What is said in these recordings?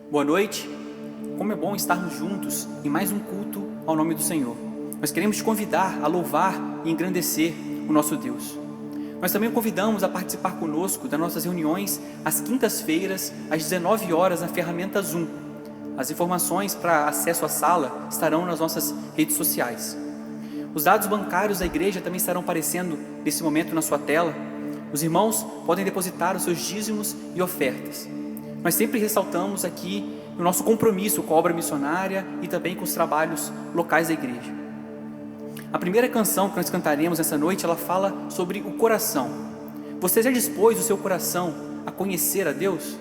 Boa noite, como é bom estarmos juntos em mais um culto ao nome do Senhor. Nós queremos te convidar a louvar e engrandecer o nosso Deus. Nós também o convidamos a participar conosco das nossas reuniões às quintas-feiras, às 19 horas, na ferramenta Zoom. As informações para acesso à sala estarão nas nossas redes sociais. Os dados bancários da igreja também estarão aparecendo nesse momento na sua tela. Os irmãos podem depositar os seus dízimos e ofertas. Nós sempre ressaltamos aqui o nosso compromisso com a obra missionária e também com os trabalhos locais da igreja. A primeira canção que nós cantaremos essa noite, ela fala sobre o coração. Você já dispôs o seu coração a conhecer a Deus?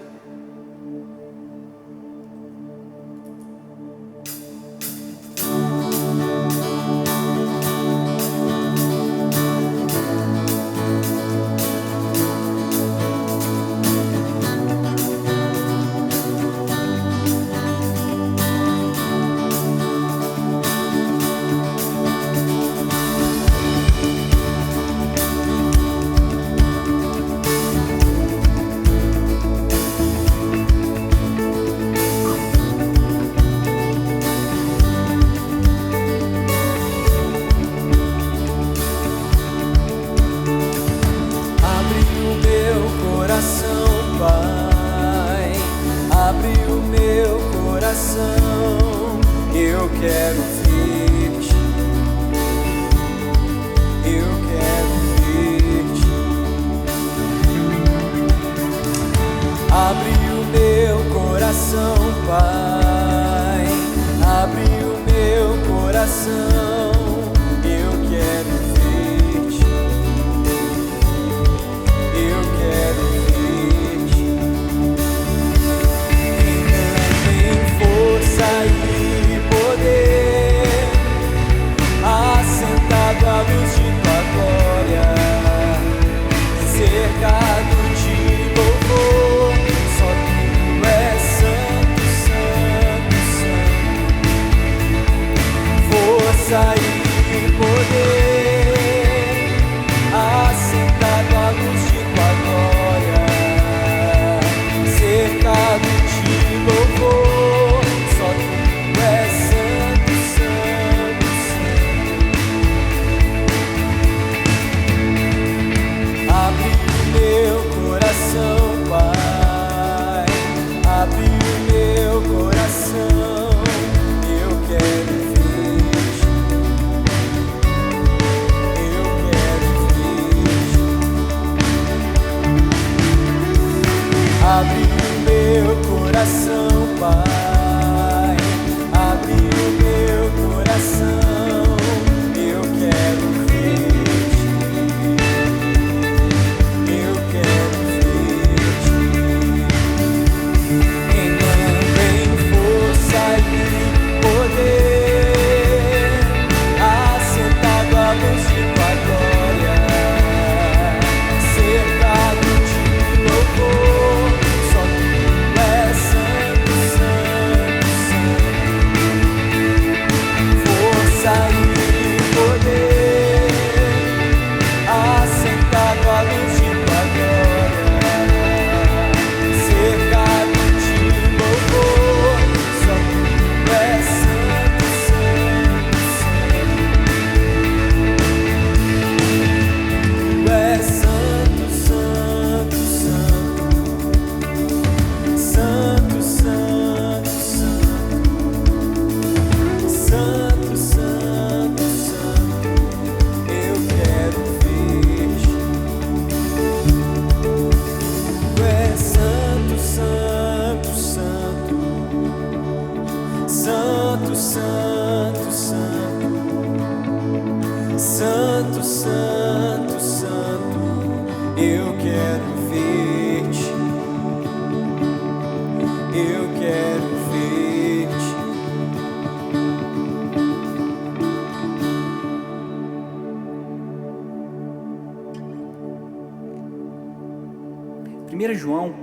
João,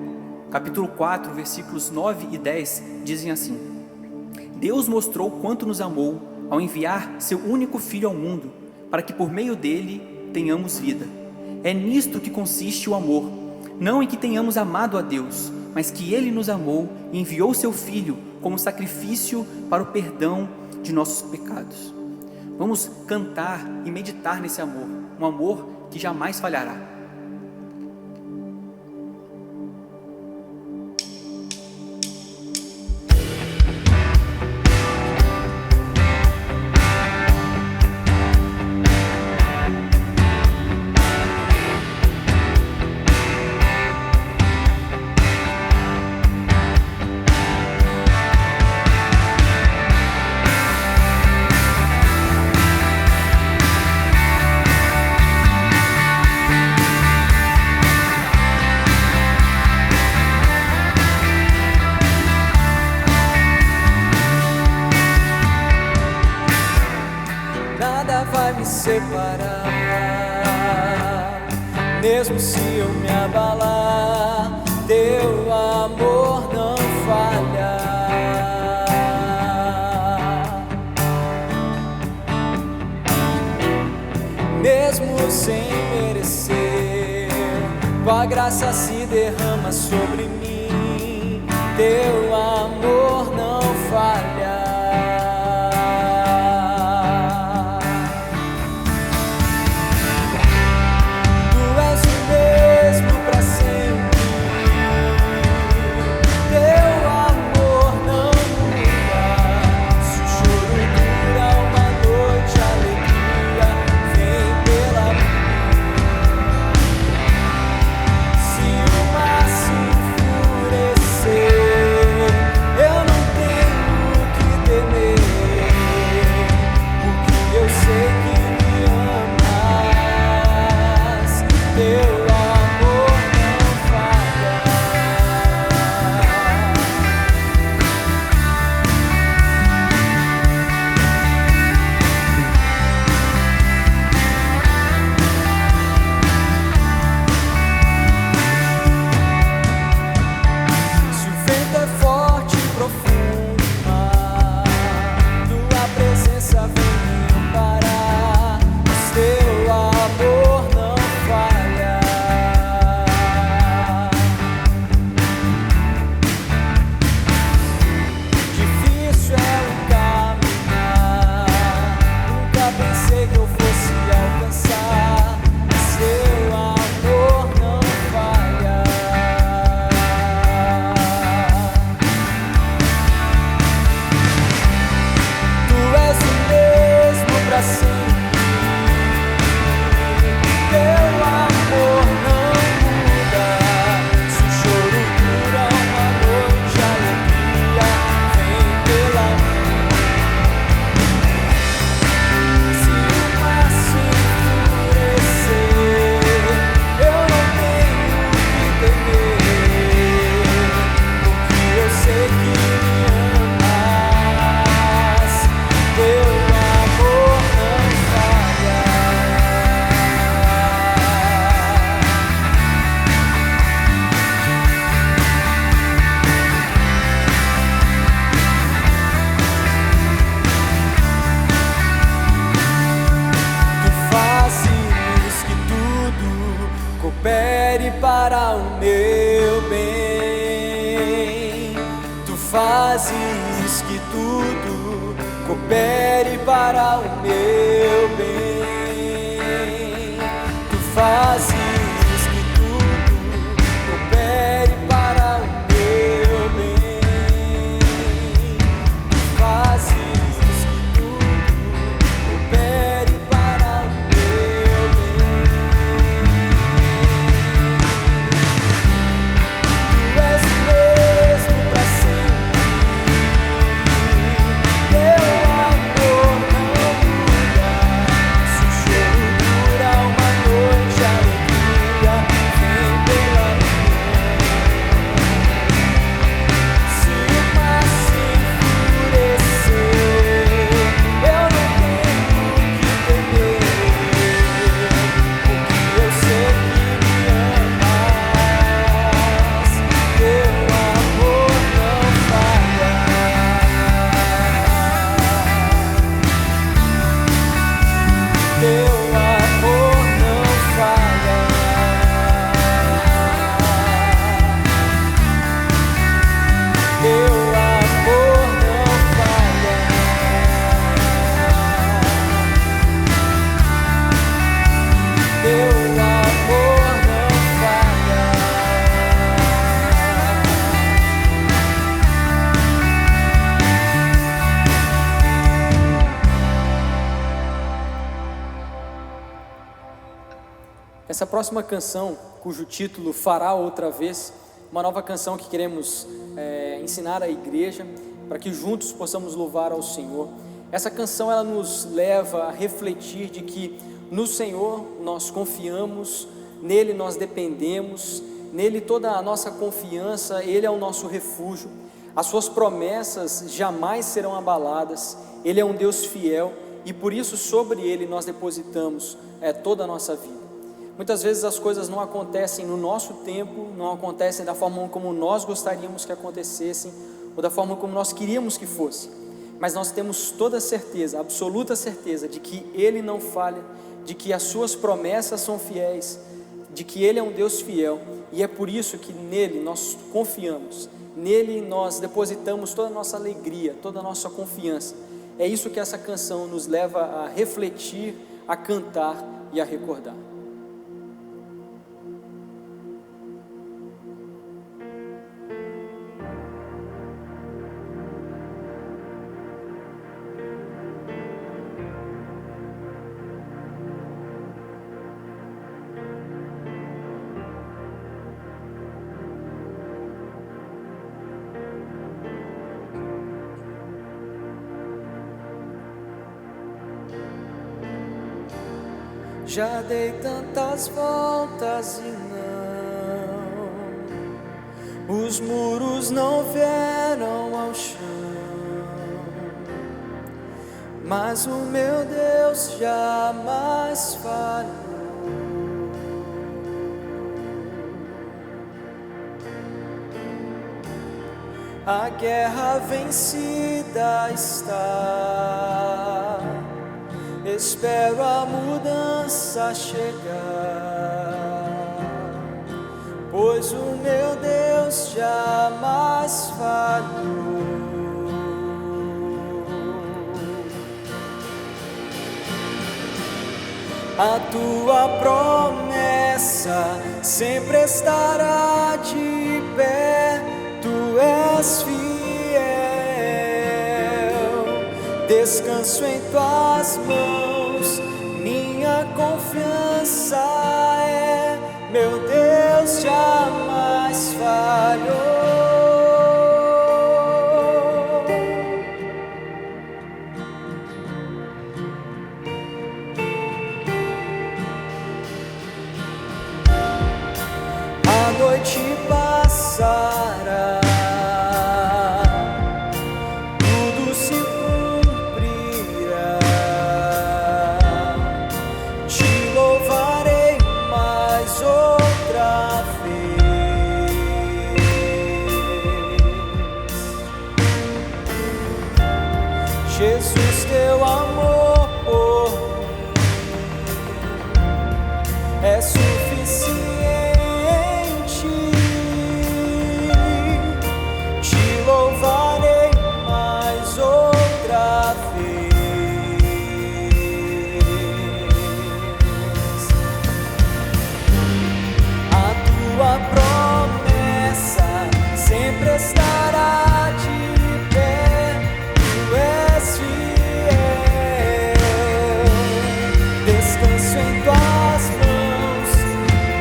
capítulo 4, versículos 9 e 10, dizem assim: Deus mostrou quanto nos amou ao enviar seu único Filho ao mundo, para que por meio dele tenhamos vida. É nisto que consiste o amor. não em que tenhamos amado a Deus, mas que Ele nos amou e enviou seu Filho como sacrifício para o perdão de nossos pecados. Vamos cantar e meditar nesse amor, um amor que jamais falhará. Nada vai me separar, mesmo se eu me abalar, teu amor não falha. Mesmo sem merecer, tua graça se derrama sobre mim, teu amor não falha. Para o meu bem, tu fazes que tudo coopere para o meu bem, tu fazes que tudo coopere para o meu bem, tu fazes que tudo coopere para o meu bem. Teu amor não muda. Essa próxima canção, cujo título Fará Outra Vez, uma nova canção que queremos ensinar à igreja, para que juntos possamos louvar ao Senhor. Essa canção ela nos leva a refletir de que no Senhor nós confiamos, nele nós dependemos, nele toda a nossa confiança, ele é o nosso refúgio, as suas promessas jamais serão abaladas, ele é um Deus fiel e por isso sobre ele nós depositamos toda a nossa vida. Muitas vezes as coisas não acontecem no nosso tempo, não acontecem da forma como nós gostaríamos que acontecessem, ou da forma como nós queríamos que fosse, mas nós temos toda a certeza, absoluta certeza, de que Ele não falha, de que as suas promessas são fiéis, de que Ele é um Deus fiel, e é por isso que nele nós confiamos, nele nós depositamos toda a nossa alegria, toda a nossa confiança. É isso que essa canção nos leva a refletir, a cantar e a recordar. Já dei tantas voltas e não, os muros não vieram ao chão, mas o meu Deus jamais falhou. A guerra vencida está, espero a mudança chegar, pois o meu Deus jamais falhou. A tua promessa sempre estará de pé, tu és fiel. Descanso em tuas mãos, minha confiança é, meu Deus jamais falhou. A noite passará, Jesus, teu amor por mim é suficiente. Te louvarei mais outra vez. A tua promessa sempre estará de pé, tu és fiel. Descanso em tuas mãos,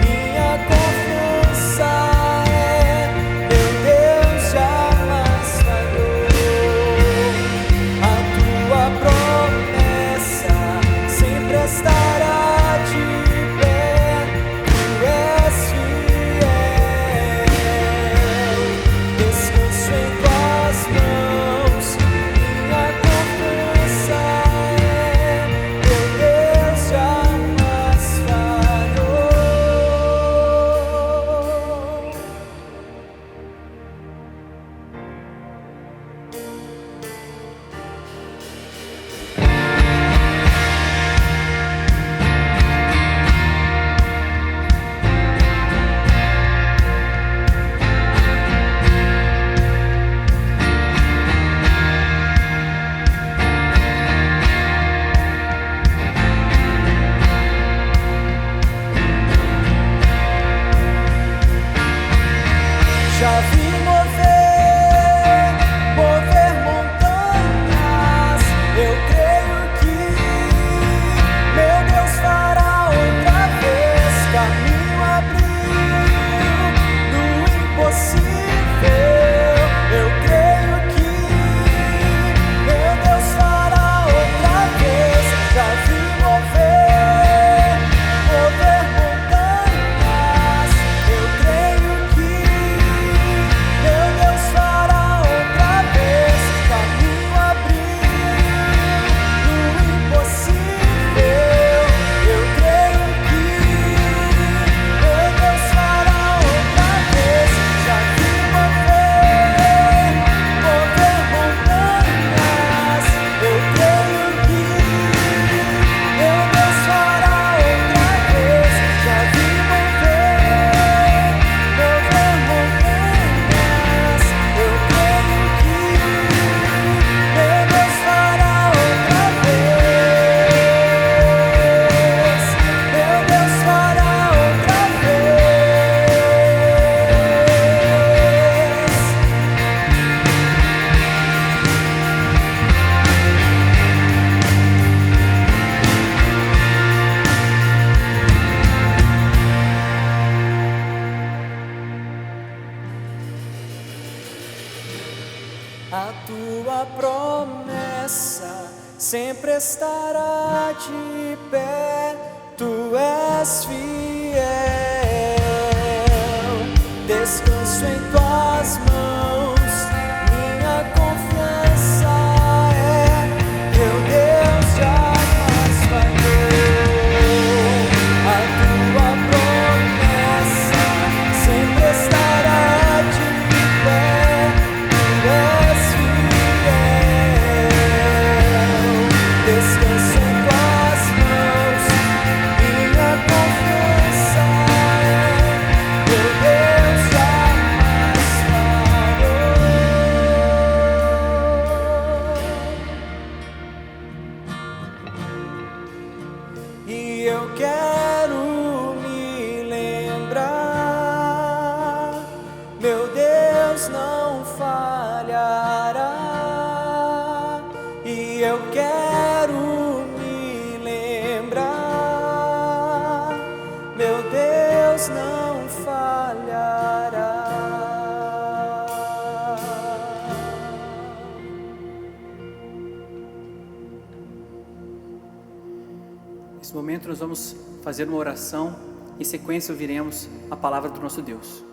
minha confiança é, meu Deus jamais falhou. A tua promessa sempre estará de pé, tu és fiel. Descanso em tuas mãos, minha confiança é, meu Deus jamais falhou. Já vi mover a tua promessa sempre estará de pé. Tu és fiel, descanso em tuas mãos, minha confiança é, meu Deus jamais falhou. A tua promessa sempre estará de pé. Tu és fiel, descanso em tuas mãos, minha confiança é, meu Deus jamais falhou. E eu quero me lembrar, meu Deus não falhará. E eu quero me lembrar, meu Deus não falhará. Nesse momento nós vamos fazer uma oração. Em sequência ouviremos a palavra do nosso Deus.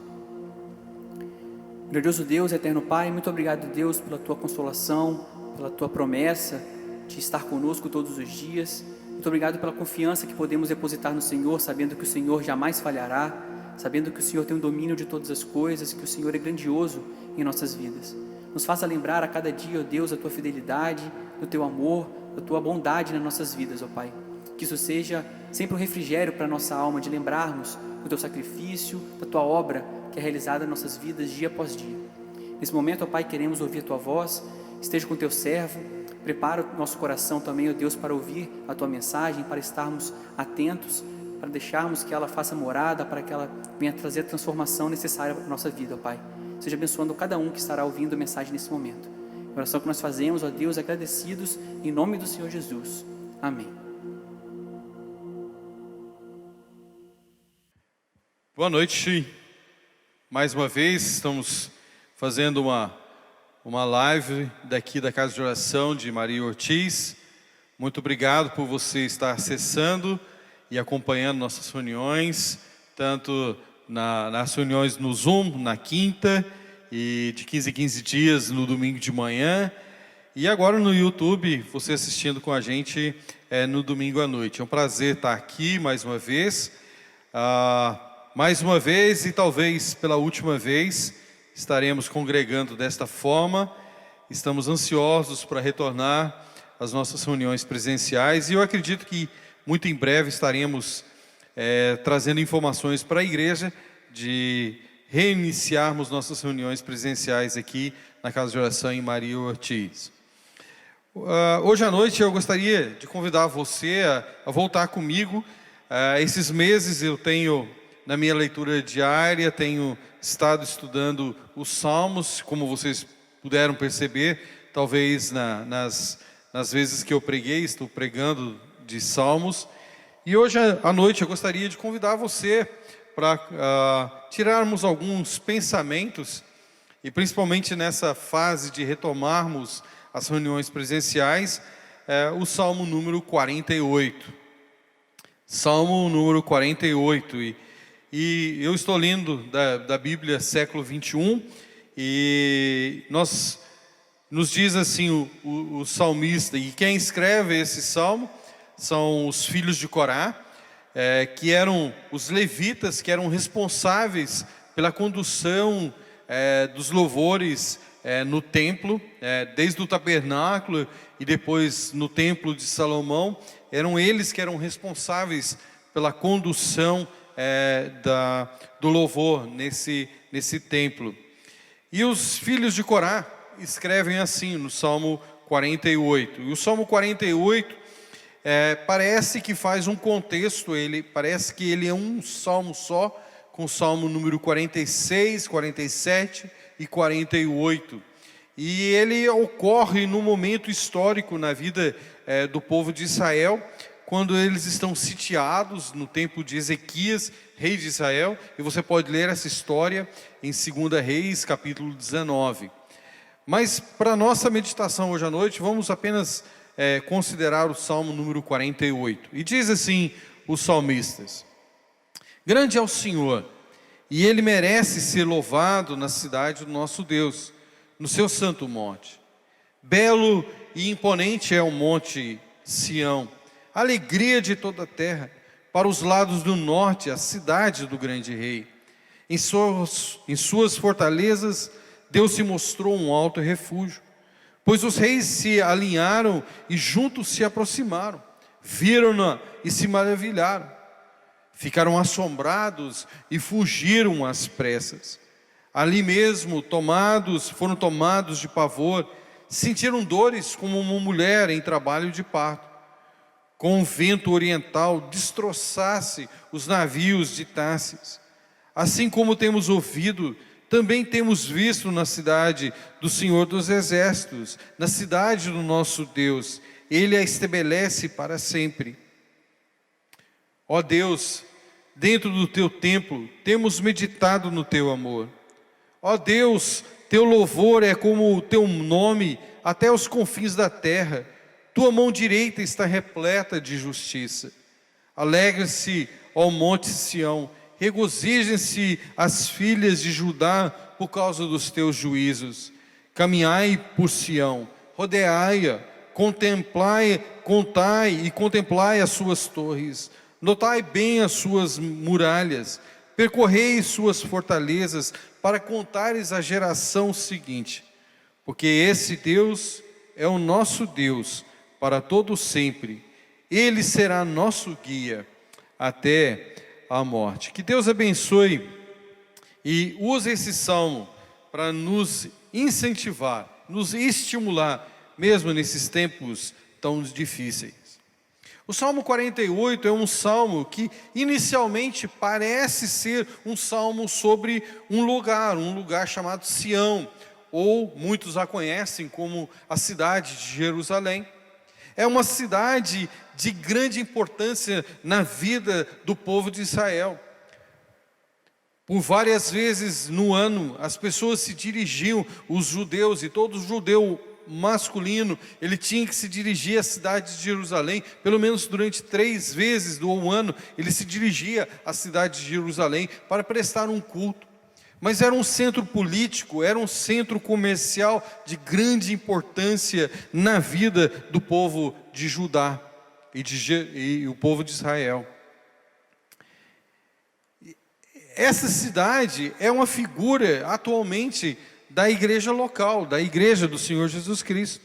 Grandioso Deus, eterno Pai, muito obrigado, Deus, pela Tua consolação, pela Tua promessa de estar conosco todos os dias. Muito obrigado pela confiança que podemos depositar no Senhor, sabendo que o Senhor jamais falhará, sabendo que o Senhor tem o domínio de todas as coisas, que o Senhor é grandioso em nossas vidas. Nos faça lembrar a cada dia, ó Deus, a Tua fidelidade, do Teu amor, da Tua bondade nas nossas vidas, ó Pai. Que isso seja sempre um refrigério para a nossa alma, de lembrarmos do Teu sacrifício, da Tua obra, que é realizada em nossas vidas dia após dia. Nesse momento, ó Pai, queremos ouvir a Tua voz. Esteja com o Teu servo, prepara o nosso coração também, ó Deus, para ouvir a Tua mensagem, para estarmos atentos, para deixarmos que ela faça morada, para que ela venha trazer a transformação necessária para a nossa vida, ó Pai. Seja abençoando cada um que estará ouvindo a mensagem nesse momento. A oração que nós fazemos, ó Deus, agradecidos, em nome do Senhor Jesus. Amém. Boa noite, mais uma vez estamos fazendo uma live daqui da Casa de Oração de Maria Ortiz. Muito obrigado por você estar acessando e acompanhando nossas reuniões, tanto nas reuniões no Zoom, na quinta, e de 15 em 15 dias no domingo de manhã, e agora no YouTube, você assistindo com a gente no domingo à noite. É um prazer estar aqui mais uma vez. Mais uma vez e talvez pela última vez estaremos congregando desta forma. Estamos ansiosos para retornar às nossas reuniões presenciais e eu acredito que muito em breve estaremos trazendo informações para a igreja de reiniciarmos nossas reuniões presenciais aqui na Casa de Oração em Maria Ortiz. Hoje à noite eu gostaria de convidar você a voltar comigo. Esses meses eu tenho, na minha leitura diária, tenho estado estudando os Salmos, como vocês puderam perceber, talvez nas vezes que eu preguei, estou pregando de Salmos. E hoje à noite eu gostaria de convidar você para tirarmos alguns pensamentos, e principalmente nessa fase de retomarmos as reuniões presenciais, o Salmo número 48. Salmo número 48, e eu estou lendo da Bíblia século 21, e nos diz assim o salmista, e quem escreve esse salmo são os filhos de Corá, que eram os levitas, que eram responsáveis pela condução dos louvores no templo, desde o tabernáculo e depois no templo de Salomão. Eram eles que eram responsáveis pela condução do louvor nesse templo. E os filhos de Corá escrevem assim no Salmo 48. E o Salmo 48 parece que faz um contexto, parece que ele é um salmo só, com o Salmo número 46, 47 e 48. E ele ocorre num momento histórico na vida do povo de Israel, quando eles estão sitiados no tempo de Ezequias, rei de Israel, e você pode ler essa história em 2 Reis, capítulo 19. Mas para nossa meditação hoje à noite, vamos apenas considerar o Salmo número 48. E diz assim os salmistas: grande é o Senhor, e Ele merece ser louvado na cidade do nosso Deus, no seu santo monte. Belo e imponente é o monte Sião, alegria de toda a terra. Para os lados do norte, a cidade do grande rei. Em suas fortalezas, Deus se mostrou um alto refúgio. Pois os reis se alinharam e juntos se aproximaram. Viram-na e se maravilharam. Ficaram assombrados e fugiram às pressas. Ali mesmo, foram tomados de pavor, sentiram dores como uma mulher em trabalho de parto. Com o vento oriental destroçasse os navios de Tarsis. Assim como temos ouvido, também temos visto na cidade do Senhor dos Exércitos, na cidade do nosso Deus. Ele a estabelece para sempre. Ó Deus, dentro do teu templo, temos meditado no teu amor. Ó Deus, teu louvor é como o teu nome até os confins da terra. Tua mão direita está repleta de justiça. Alegre-se, ó monte Sião, regozijem-se as filhas de Judá por causa dos teus juízos. Caminhai por Sião, rodeai-a, contai e contemplai as suas torres. Notai bem as suas muralhas, percorrei suas fortalezas, para contares a geração seguinte. Porque esse Deus é o nosso Deus, para todo sempre. Ele será nosso guia até a morte. Que Deus abençoe e use esse salmo para nos incentivar, nos estimular, mesmo nesses tempos tão difíceis. O Salmo 48 é um salmo que inicialmente parece ser um salmo sobre um lugar chamado Sião, ou muitos a conhecem como a cidade de Jerusalém. É uma cidade de grande importância na vida do povo de Israel. Por várias vezes no ano, as pessoas se dirigiam, os judeus, e todo judeu masculino, ele tinha que se dirigir à cidade de Jerusalém, pelo menos durante 3 vezes do ano, ele se dirigia à cidade de Jerusalém para prestar um culto. Mas era um centro político, era um centro comercial de grande importância na vida do povo de Judá e o povo de Israel. Essa cidade é uma figura atualmente da igreja local, da igreja do Senhor Jesus Cristo.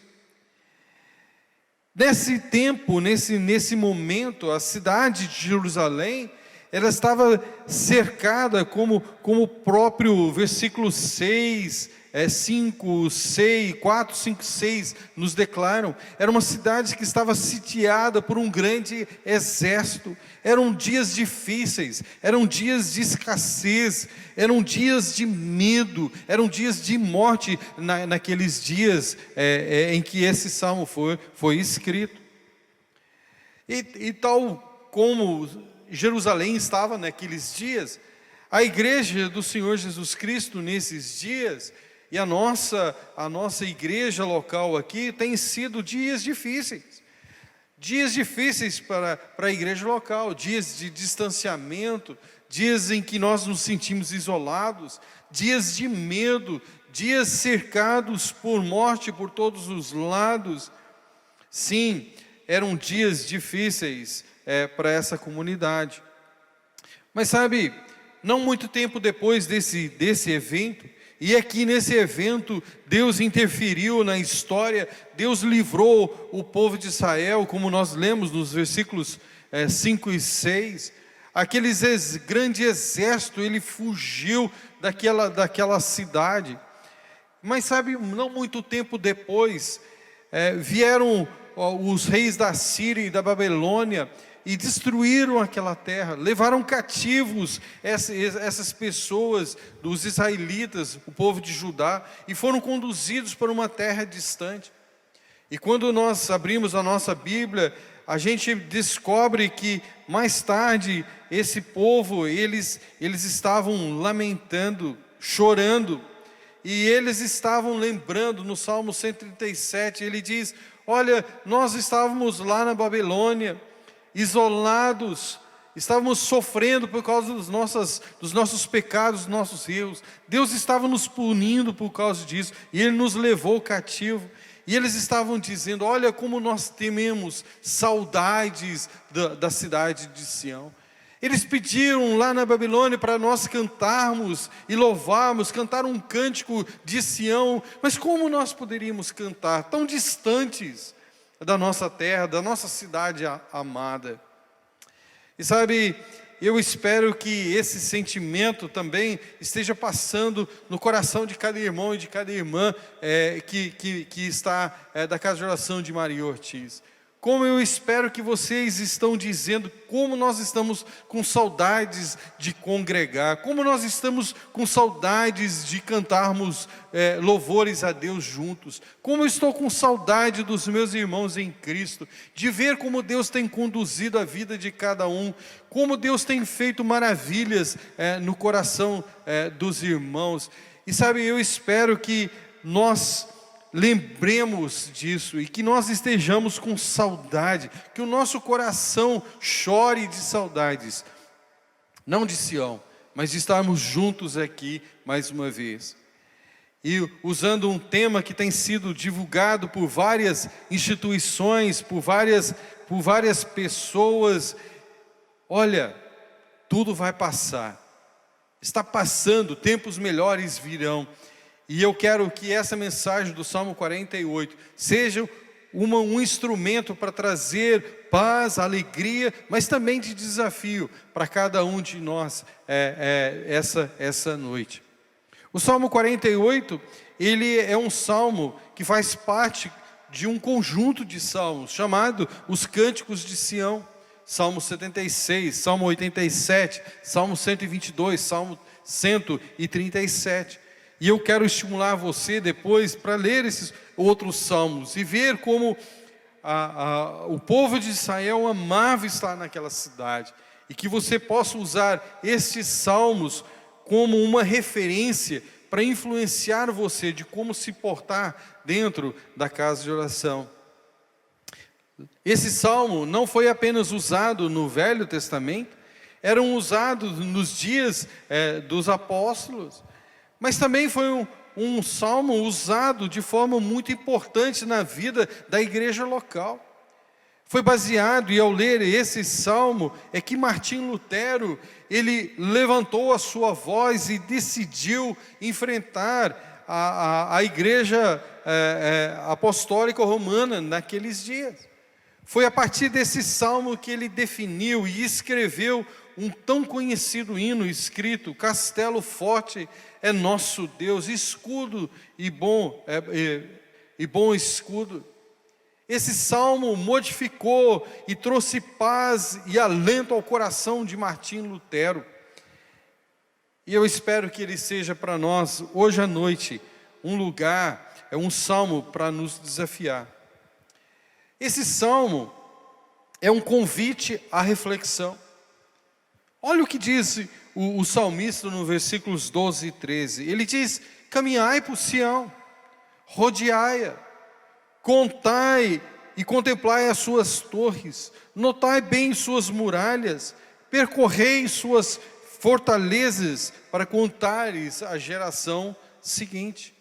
Nesse tempo, nesse momento, a cidade de Jerusalém, ela estava cercada, como o próprio versículo 6, 5, 6, 4, 5, 6 nos declaram. Era uma cidade que estava sitiada por um grande exército. Eram dias difíceis, eram dias de escassez, eram dias de medo, eram dias de morte naqueles dias em que esse salmo foi escrito. E tal como Jerusalém estava naqueles dias, a igreja do Senhor Jesus Cristo nesses dias, e a nossa igreja local aqui, tem sido dias difíceis para a igreja local, dias de distanciamento, dias em que nós nos sentimos isolados, dias de medo, dias cercados por morte por todos os lados. Sim, eram dias difíceis para essa comunidade. Mas sabe, não muito tempo depois desse evento, e aqui nesse evento Deus interferiu na história, Deus livrou o povo de Israel, como nós lemos nos versículos 5 e 6, grande exército, ele fugiu daquela cidade. Mas sabe, não muito tempo depois, vieram os reis da Síria e da Babilônia, e destruíram aquela terra, levaram cativos essas pessoas, dos israelitas, o povo de Judá, e foram conduzidos para uma terra distante. E quando nós abrimos a nossa Bíblia, a gente descobre que mais tarde esse povo, eles estavam lamentando, chorando, e eles estavam lembrando no Salmo 137, ele diz: olha, nós estávamos lá na Babilônia, isolados, estávamos sofrendo por causa dos nossos pecados, dos nossos erros. Deus estava nos punindo por causa disso, e Ele nos levou cativo. E eles estavam dizendo: olha como nós tememos saudades da cidade de Sião. Eles pediram lá na Babilônia para nós cantarmos e louvarmos, cantar um cântico de Sião. Mas como nós poderíamos cantar tão distantes da nossa terra, da nossa cidade amada? E sabe, eu espero que esse sentimento também esteja passando no coração de cada irmão e de cada irmã que está da Casa de Oração de Maria Ortiz. Como eu espero que vocês estão dizendo como nós estamos com saudades de congregar, como nós estamos com saudades de cantarmos louvores a Deus juntos, como eu estou com saudade dos meus irmãos em Cristo, de ver como Deus tem conduzido a vida de cada um, como Deus tem feito maravilhas no coração dos irmãos. E sabe, eu espero que nós lembremos disso e que nós estejamos com saudade, que o nosso coração chore de saudades, não de Sião, mas de estarmos juntos aqui mais uma vez. E usando um tema que tem sido divulgado por várias instituições, por várias pessoas: olha, tudo vai passar, está passando, tempos melhores virão. E eu quero que essa mensagem do Salmo 48 seja um instrumento para trazer paz, alegria, mas também de desafio para cada um de nós essa noite. O Salmo 48, ele é um salmo que faz parte de um conjunto de salmos, chamado os Cânticos de Sião. Salmo 76, Salmo 87, Salmo 122, Salmo 137. E eu quero estimular você depois para ler esses outros salmos e ver como o povo de Israel amava estar naquela cidade. E que você possa usar estes salmos como uma referência para influenciar você de como se portar dentro da casa de oração. Esse salmo não foi apenas usado no Velho Testamento, eram usados nos dias dos apóstolos, mas também foi um salmo usado de forma muito importante na vida da igreja local. Foi baseado, e ao ler esse salmo, é que Martim Lutero, ele levantou a sua voz e decidiu enfrentar a igreja apostólica romana naqueles dias. Foi a partir desse salmo que ele definiu e escreveu um tão conhecido hino escrito: Castelo forte é nosso Deus, escudo e bom escudo. Esse salmo modificou e trouxe paz e alento ao coração de Martim Lutero. E eu espero que ele seja para nós, hoje à noite, um salmo para nos desafiar. Esse salmo é um convite à reflexão. Olha o que diz o salmista no versículos 12 e 13. Ele diz: caminhai por Sião, rodeai-a, contai e contemplai as suas torres, notai bem suas muralhas, percorrei suas fortalezas, para contares a geração seguinte.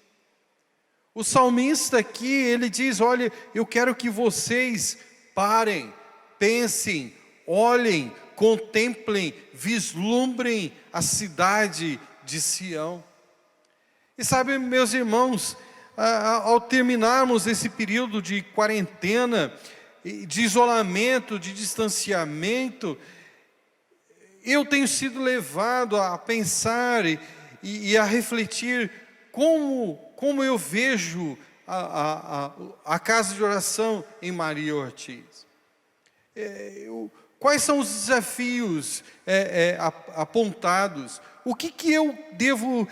O salmista aqui, ele diz: olha, eu quero que vocês parem, pensem, olhem, contemplem, vislumbrem a cidade de Sião. E sabe, meus irmãos, ao terminarmos esse período de quarentena, de isolamento, de distanciamento, eu tenho sido levado a pensar e a refletir como eu vejo a casa de oração em Maria Ortiz. Quais são os desafios apontados? O que eu devo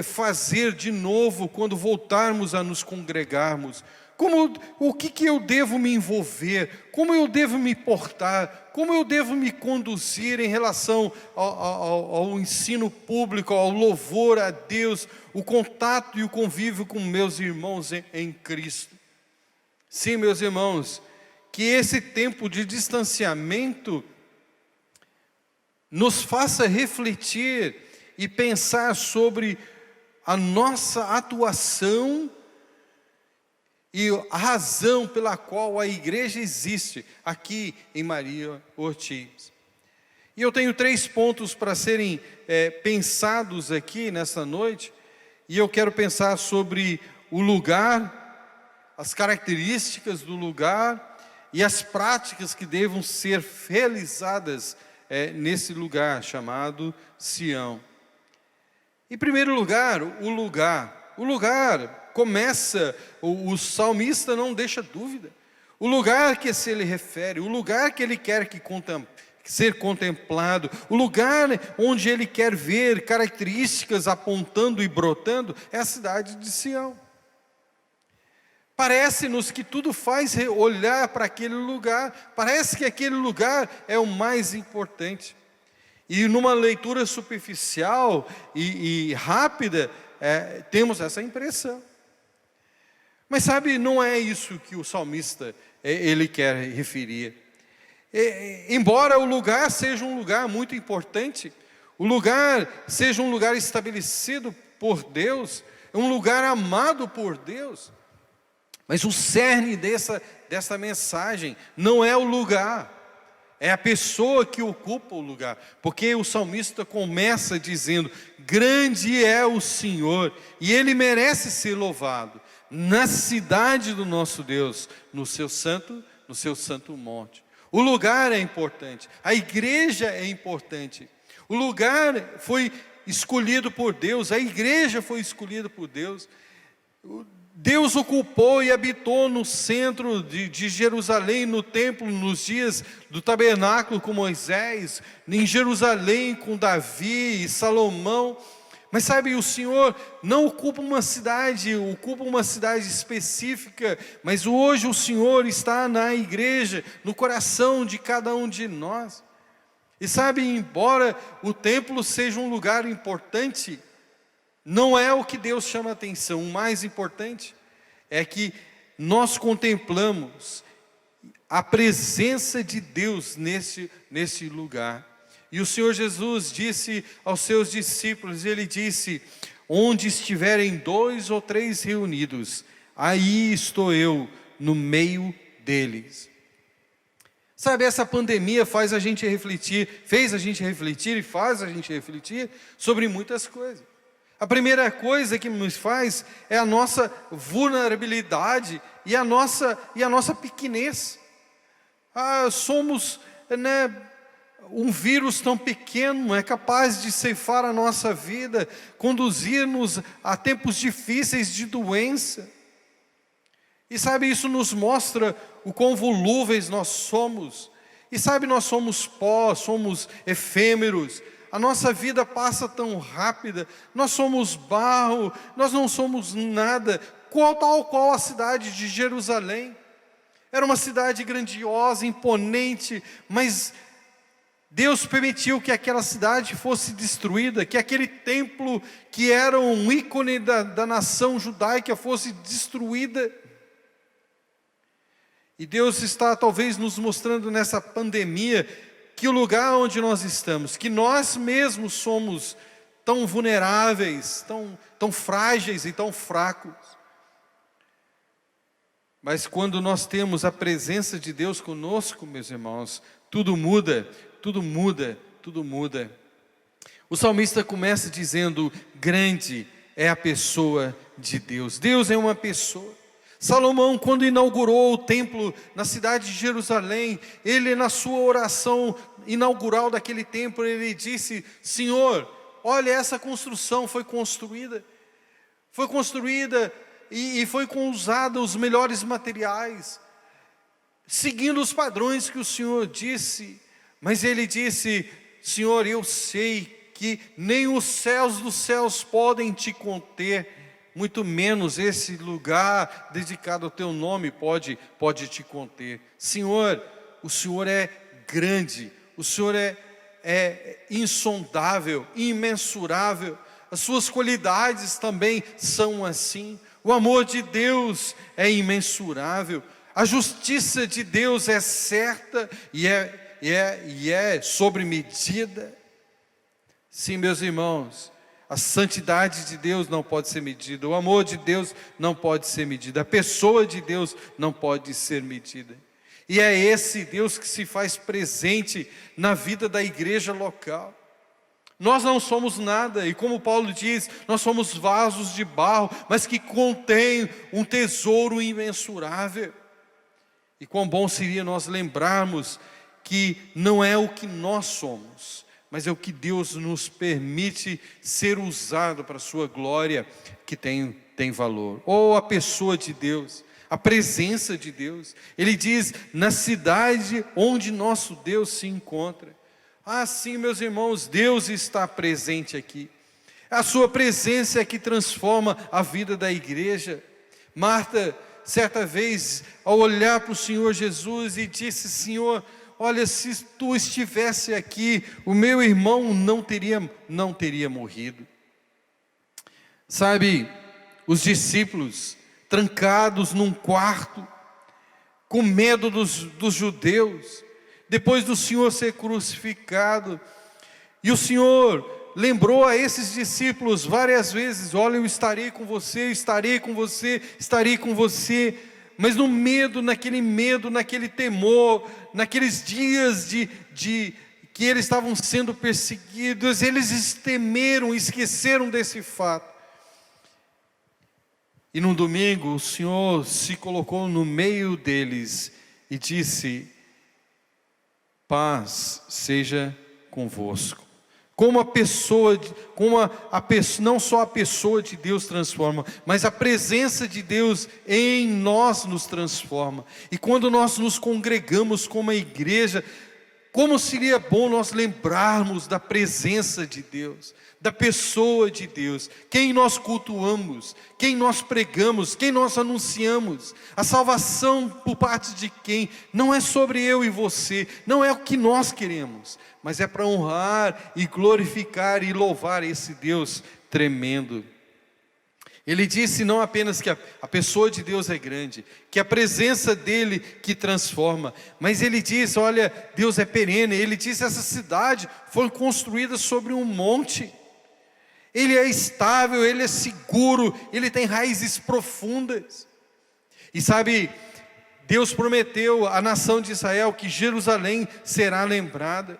fazer de novo quando voltarmos a nos congregarmos? O que eu devo me envolver? Como eu devo me portar? Como eu devo me conduzir em relação ao ensino público, ao louvor a Deus, o contato e o convívio com meus irmãos em Cristo? Sim, meus irmãos, que esse tempo de distanciamento nos faça refletir e pensar sobre a nossa atuação e a razão pela qual a igreja existe aqui em Maria Ortiz. E eu tenho 3 pontos para serem pensados aqui nessa noite, e eu quero pensar sobre o lugar, as características do lugar e as práticas que devam ser realizadas nesse lugar chamado Sião. Em primeiro lugar, o lugar começa, o salmista não deixa dúvida, o lugar que se ele refere, o lugar que ele quer ser contemplado, o lugar onde ele quer ver características apontando e brotando, é a cidade de Sião. Parece-nos que tudo faz olhar para aquele lugar, parece que aquele lugar é o mais importante. E numa leitura superficial e rápida, temos essa impressão. Mas sabe, não é isso que o salmista ele quer referir. Embora o lugar seja um lugar muito importante, o lugar seja um lugar estabelecido por Deus, um lugar amado por Deus, mas o cerne dessa mensagem não é o lugar, é a pessoa que ocupa o lugar. Porque o salmista começa dizendo: grande é o Senhor, e Ele merece ser louvado, na cidade do nosso Deus, no seu santo monte. O lugar é importante, a igreja é importante, o lugar foi escolhido por Deus, a igreja foi escolhida por Deus. Deus ocupou e habitou no centro de Jerusalém, no templo, nos dias do tabernáculo com Moisés, em Jerusalém com Davi e Salomão. Mas sabe, o Senhor não ocupa uma cidade específica, mas hoje o Senhor está na igreja, no coração de cada um de nós. E sabe, embora o templo seja um lugar importante, não é o que Deus chama a atenção. O mais importante é que nós contemplamos a presença de Deus nesse lugar. E o Senhor Jesus disse aos seus discípulos, ele disse: onde estiverem 2 ou 3 reunidos, aí estou eu no meio deles. Sabe, essa pandemia fez a gente refletir e faz a gente refletir sobre muitas coisas. A primeira coisa que nos faz é a nossa vulnerabilidade e a nossa pequenez. Somos, um vírus tão pequeno é capaz de ceifar a nossa vida, conduzir-nos a tempos difíceis de doença. E sabe, isso nos mostra o quão volúveis nós somos. E sabe, nós somos pó, somos efêmeros. A nossa vida passa tão rápida, nós somos barro, nós não somos nada, tal qual a cidade de Jerusalém. Era uma cidade grandiosa, imponente, mas Deus permitiu que aquela cidade fosse destruída, que aquele templo que era um ícone da nação judaica fosse destruída. E Deus está talvez nos mostrando nessa pandemia que o lugar onde nós estamos, que nós mesmos somos tão vulneráveis, tão frágeis e tão fracos. Mas quando nós temos a presença de Deus conosco, meus irmãos, tudo muda, tudo muda, tudo muda. O salmista começa dizendo: grande é a pessoa de Deus. Deus é uma pessoa. Salomão, quando inaugurou o templo na cidade de Jerusalém, ele, na sua oração inaugural daquele templo, ele disse: Senhor, olha, essa construção foi construída e foi usada os melhores materiais, seguindo os padrões que o Senhor disse. Mas ele disse: Senhor, eu sei que nem os céus dos céus podem te conter, muito menos esse lugar dedicado ao teu nome pode te conter. Senhor, o Senhor é grande, o Senhor é insondável, imensurável, as suas qualidades também são assim. O amor de Deus é imensurável, a justiça de Deus é certa e é sobre medida. Sim, meus irmãos, a santidade de Deus não pode ser medida, o amor de Deus não pode ser medido, a pessoa de Deus não pode ser medida. E é esse Deus que se faz presente na vida da igreja local. Nós não somos nada, e como Paulo diz, nós somos vasos de barro, mas que contêm um tesouro imensurável. E quão bom seria nós lembrarmos que não é o que nós somos, mas é o que Deus nos permite ser usado para a sua glória, que tem valor. Ou a pessoa de Deus, a presença de Deus. Ele diz, na cidade onde nosso Deus se encontra. Ah, sim, meus irmãos, Deus está presente aqui. A sua presença é que transforma a vida da igreja. Marta, certa vez, ao olhar para o Senhor Jesus e disse, Senhor, olha, se tu estivesse aqui, o meu irmão não teria morrido. Sabe, os discípulos trancados num quarto, com medo dos judeus, depois do Senhor ser crucificado, e o Senhor lembrou a esses discípulos várias vezes, olha, eu estarei com você, estarei com você, estarei com você, mas no medo, naquele temor, naqueles dias de que eles estavam sendo perseguidos, eles temeram, esqueceram desse fato. E num domingo o Senhor se colocou no meio deles e disse, paz seja convosco. Como não só a pessoa de Deus transforma, mas a presença de Deus em nós nos transforma. E quando nós nos congregamos como a igreja, como seria bom nós lembrarmos da presença de Deus, da pessoa de Deus, quem nós cultuamos, quem nós pregamos, quem nós anunciamos, a salvação por parte de quem, não é sobre eu e você, não é o que nós queremos, mas é para honrar e glorificar e louvar esse Deus tremendo. Ele disse não apenas que a pessoa de Deus é grande, que a presença dele que transforma, mas ele disse, olha, Deus é perene. Ele disse, essa cidade foi construída sobre um monte, ele é estável, ele é seguro, ele tem raízes profundas. E sabe, Deus prometeu à nação de Israel que Jerusalém será lembrada.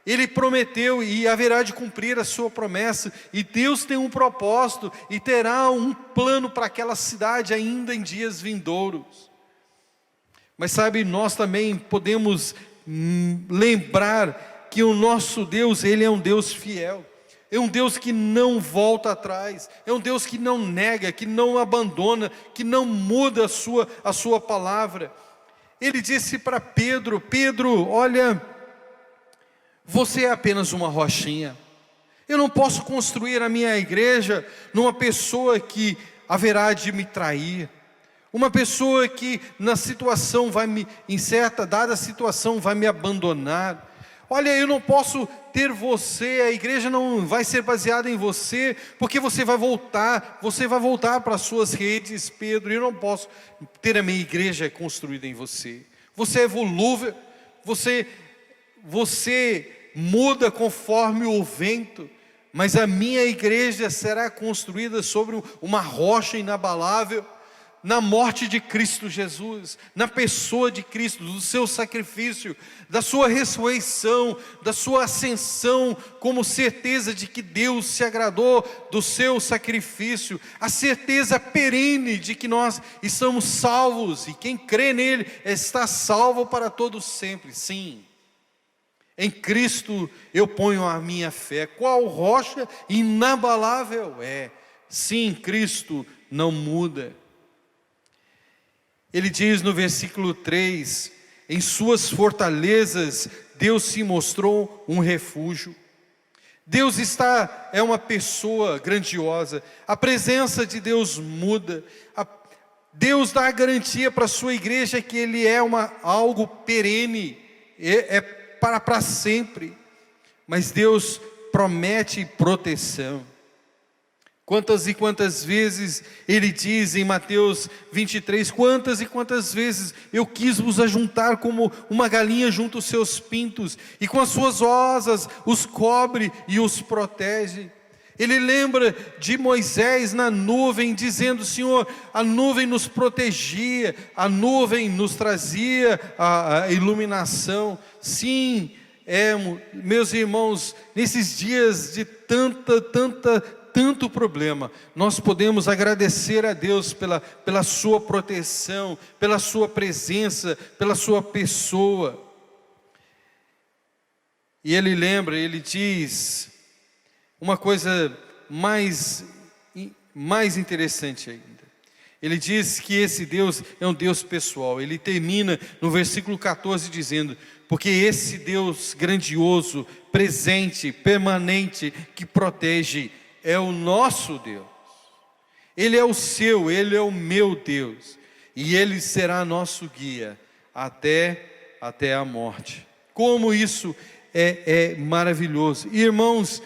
Ele prometeu e haverá de cumprir a sua promessa, e Deus tem um propósito e terá um plano para aquela cidade ainda em dias vindouros. Mas sabe, nós também podemos lembrar que o nosso Deus, Ele é um Deus fiel, é um Deus que não volta atrás, é um Deus que não nega, que não abandona, que não muda a sua palavra. Ele disse para Pedro, Pedro, olha, você é apenas uma rochinha. Eu não posso construir a minha igreja numa pessoa que haverá de me trair, uma pessoa que na situação em certa dada situação vai me abandonar. Olha, eu não posso ter você, a igreja não vai ser baseada em você, porque você vai voltar para as suas redes, Pedro. Eu não posso ter a minha igreja construída em você. Você é volúvel, você muda conforme o vento, mas a minha igreja será construída sobre uma rocha inabalável, na morte de Cristo Jesus, na pessoa de Cristo, do seu sacrifício, da sua ressurreição, da sua ascensão, como certeza de que Deus se agradou do seu sacrifício, a certeza perene de que nós estamos salvos, e quem crê nele está salvo para todos sempre. Sim, em Cristo eu ponho a minha fé. Qual rocha inabalável é? Sim, Cristo não muda. Ele diz no versículo 3, em suas fortalezas Deus se mostrou um refúgio. Deus é uma pessoa grandiosa. A presença de Deus muda. Deus dá a garantia para a sua igreja que Ele é algo perene, é para sempre. Mas Deus promete proteção. Quantas e quantas vezes Ele diz em Mateus 23, quantas e quantas vezes eu quis vos ajuntar como uma galinha junto aos seus pintos, e com as suas asas os cobre e os protege. Ele lembra de Moisés na nuvem, dizendo: Senhor, a nuvem nos protegia, a nuvem nos trazia a iluminação. Sim, meus irmãos, nesses dias de tanto problema, nós podemos agradecer a Deus pela sua proteção, pela sua presença, pela sua pessoa. E ele diz uma coisa mais interessante ainda. Ele diz que esse Deus é um Deus pessoal. Ele termina no versículo 14 dizendo: porque esse Deus grandioso, presente, permanente, que protege, é o nosso Deus. Ele é o seu, Ele é o meu Deus. E Ele será nosso guia até a morte. Como isso é maravilhoso. Irmãos,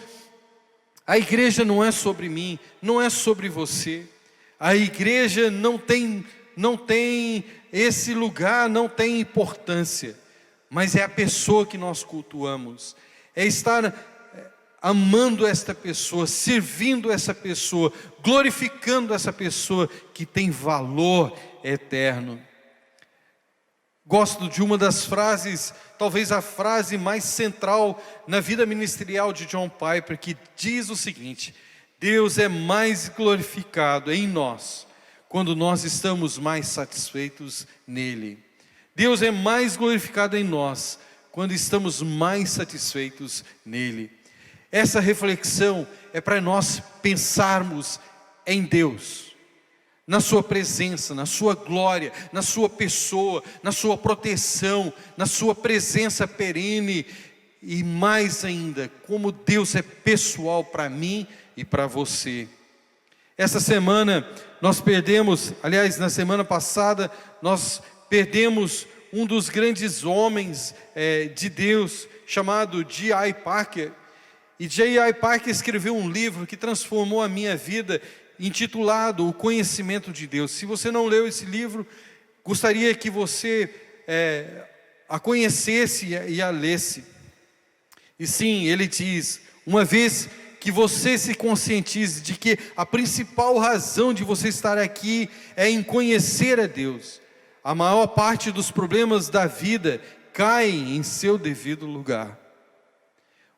a igreja não é sobre mim, não é sobre você. A igreja não tem esse lugar, não tem importância. Mas é a pessoa que nós cultuamos. É estar amando esta pessoa, servindo essa pessoa, glorificando essa pessoa que tem valor eterno. Gosto de uma das frases, talvez a frase mais central na vida ministerial de John Piper, que diz o seguinte: Deus é mais glorificado em nós quando nós estamos mais satisfeitos nele. Deus é mais glorificado em nós quando estamos mais satisfeitos nele. Essa reflexão é para nós pensarmos em Deus, na sua presença, na sua glória, na sua pessoa, na sua proteção, na sua presença perene, e mais ainda, como Deus é pessoal para mim e para você. Essa semana nós perdemos, aliás, na semana passada, nós perdemos um dos grandes homens de Deus, chamado J.I. Packer. E J.I. Packer escreveu um livro que transformou a minha vida, intitulado O Conhecimento de Deus. Se você não leu esse livro, gostaria que você a conhecesse e a lesse. E sim, ele diz: uma vez que você se conscientize de que a principal razão de você estar aqui é em conhecer a Deus, a maior parte dos problemas da vida caem em seu devido lugar.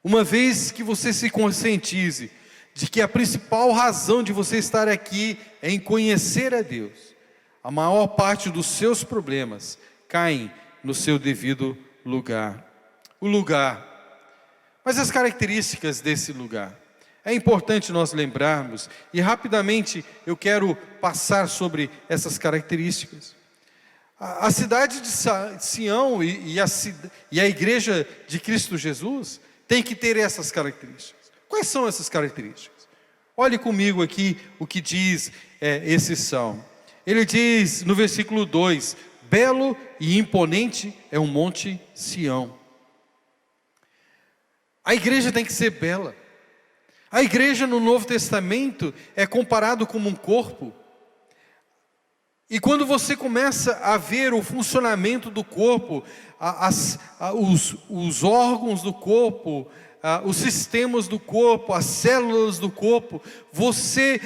Uma vez que você se conscientize de que a principal razão de você estar aqui é em conhecer a Deus, a maior parte dos seus problemas caem no seu devido lugar. O lugar. Mas as características desse lugar. É importante nós lembrarmos, e rapidamente eu quero passar sobre essas características. A cidade de Sião e a igreja de Cristo Jesus tem que ter essas características. Quais são essas características? Olhe comigo aqui o que diz esse salmo. Ele diz no versículo 2: belo e imponente é o monte Sião. A igreja tem que ser bela. A igreja no Novo Testamento é comparado como um corpo. E quando você começa a ver o funcionamento do corpo, os órgãos do corpo, os sistemas do corpo, as células do corpo, você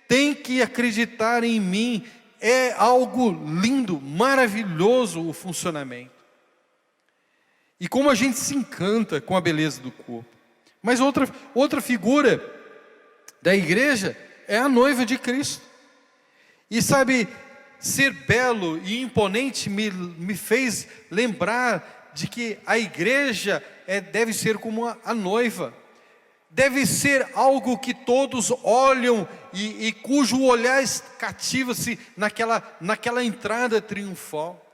tem que acreditar em mim. É algo lindo, maravilhoso o funcionamento. E como a gente se encanta com a beleza do corpo. Mas outra figura da igreja é a noiva de Cristo. E sabe, ser belo e imponente me fez lembrar de que a igreja deve ser como a noiva. Deve ser algo que todos olham e cujo olhar cativa-se naquela entrada triunfal.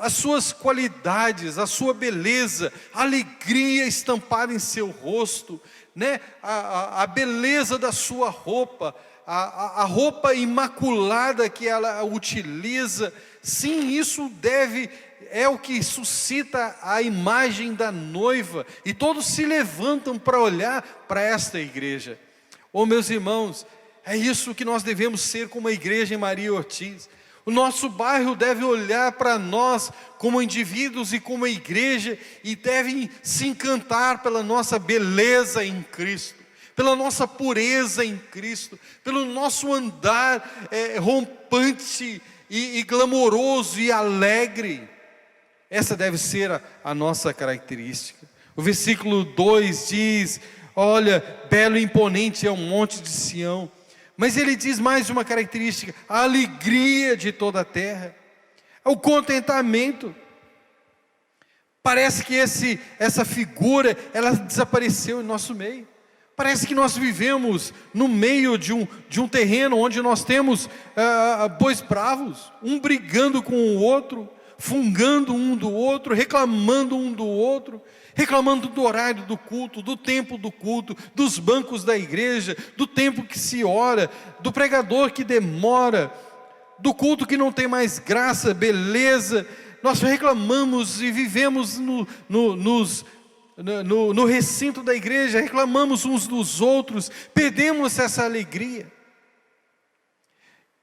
as suas qualidades, a sua beleza, a alegria estampada em seu rosto, né? A beleza da sua roupa, a roupa imaculada que ela utiliza. Sim, isso é o que suscita a imagem da noiva, e todos se levantam para olhar para esta igreja. Oh, meus irmãos, é isso que nós devemos ser como a igreja em Maria Ortiz. O nosso bairro deve olhar para nós como indivíduos e como igreja, e devem se encantar pela nossa beleza em Cristo, pela nossa pureza em Cristo, pelo nosso andar rompante e glamouroso e alegre. Essa deve ser a nossa característica. O versículo 2 diz: olha, belo e imponente é o monte de Sião. Mas ele diz mais uma característica: a alegria de toda a terra, o contentamento. Parece que essa figura, ela desapareceu em nosso meio. Parece que nós vivemos no meio de um terreno onde nós temos bois bravos, um brigando com o outro, fungando um do outro, reclamando um do outro, reclamando do horário do culto, do tempo do culto, dos bancos da igreja, do tempo que se ora, do pregador que demora, do culto que não tem mais graça, beleza. Nós reclamamos e vivemos no recinto da igreja, reclamamos uns dos outros, perdemos essa alegria.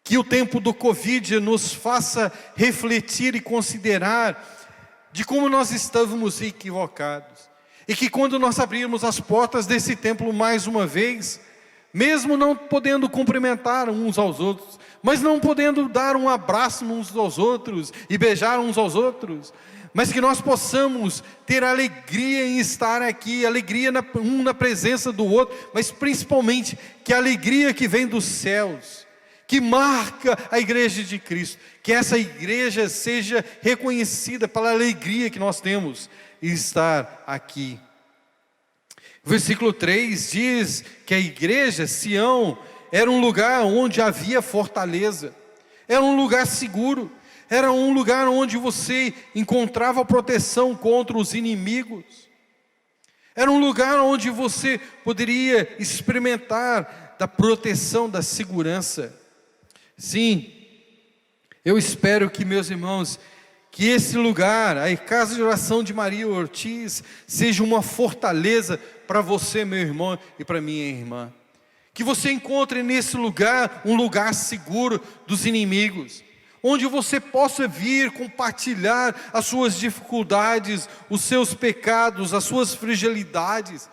Que o tempo do Covid nos faça refletir e considerar de como nós estávamos equivocados, e que quando nós abrirmos as portas desse templo mais uma vez, mesmo não podendo cumprimentar uns aos outros, mas não podendo dar um abraço uns aos outros e beijar uns aos outros, mas que nós possamos ter alegria em estar aqui, alegria um na presença do outro, mas principalmente que a alegria que vem dos céus, que marca a igreja de Cristo, que essa igreja seja reconhecida pela alegria que nós temos em estar aqui. O versículo 3 diz que a igreja, Sião, era um lugar onde havia fortaleza, era um lugar seguro, era um lugar onde você encontrava proteção contra os inimigos, era um lugar onde você poderia experimentar da proteção, da segurança. Sim, eu espero que, meus irmãos, que esse lugar, a casa de oração de Maria Ortiz, seja uma fortaleza para você, meu irmão, e para minha irmã. Que você encontre nesse lugar um lugar seguro dos inimigos, onde você possa vir compartilhar as suas dificuldades, os seus pecados, as suas fragilidades,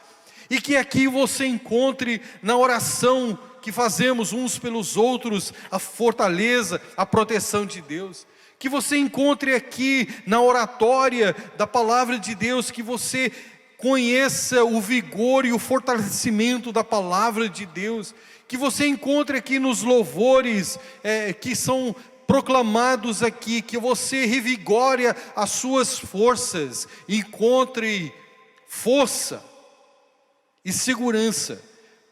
e que aqui você encontre na oração que fazemos uns pelos outros a fortaleza, a proteção de Deus. Que você encontre aqui na oratória da palavra de Deus, que você conheça o vigor e o fortalecimento da palavra de Deus. Que você encontre aqui nos louvores que são proclamados aqui, que você revigore as suas forças, encontre força e segurança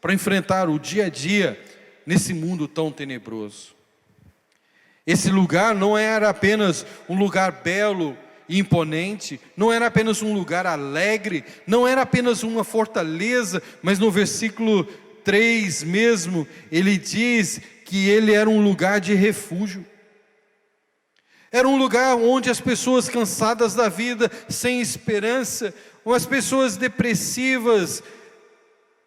para enfrentar o dia a dia nesse mundo tão tenebroso. Esse lugar não era apenas um lugar belo e imponente, não era apenas um lugar alegre, não era apenas uma fortaleza, mas no versículo 3 mesmo, ele diz que ele era um lugar de refúgio. Era um lugar onde as pessoas cansadas da vida, sem esperança, as pessoas depressivas,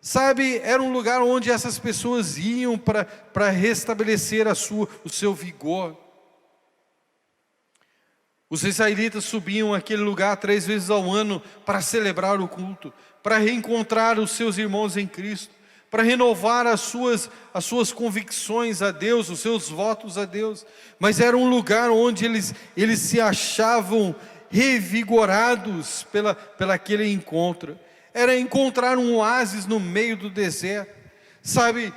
sabe, era um lugar onde essas pessoas iam para restabelecer o seu vigor. Os israelitas subiam àquele lugar 3 vezes ao ano para celebrar o culto, para reencontrar os seus irmãos em Cristo, para renovar as suas convicções a Deus, os seus votos a Deus. Mas era um lugar onde eles se achavam revigorados pela aquele encontro. Era encontrar um oásis no meio do deserto. Sabe,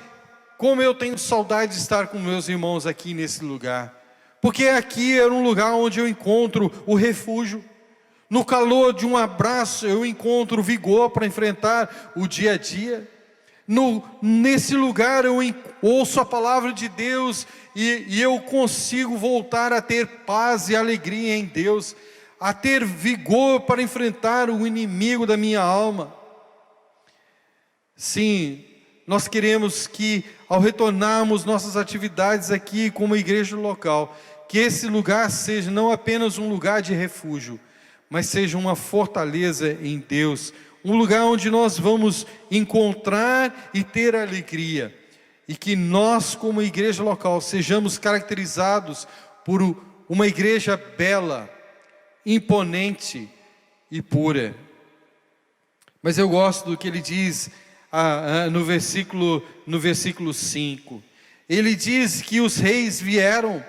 como eu tenho saudade de estar com meus irmãos aqui nesse lugar. Porque aqui era um lugar onde eu encontro o refúgio. No calor de um abraço eu encontro vigor para enfrentar o dia a dia. Nesse lugar eu ouço a palavra de Deus e eu consigo voltar a ter paz e alegria em Deus, a ter vigor para enfrentar o inimigo da minha alma. Sim, nós queremos que ao retornarmos nossas atividades aqui como igreja local, que esse lugar seja não apenas um lugar de refúgio, mas seja uma fortaleza em Deus, um lugar onde nós vamos encontrar e ter alegria, e que nós como igreja local sejamos caracterizados por uma igreja bela, imponente e pura. Mas eu gosto do que ele diz no versículo 5, ele diz que os reis vieram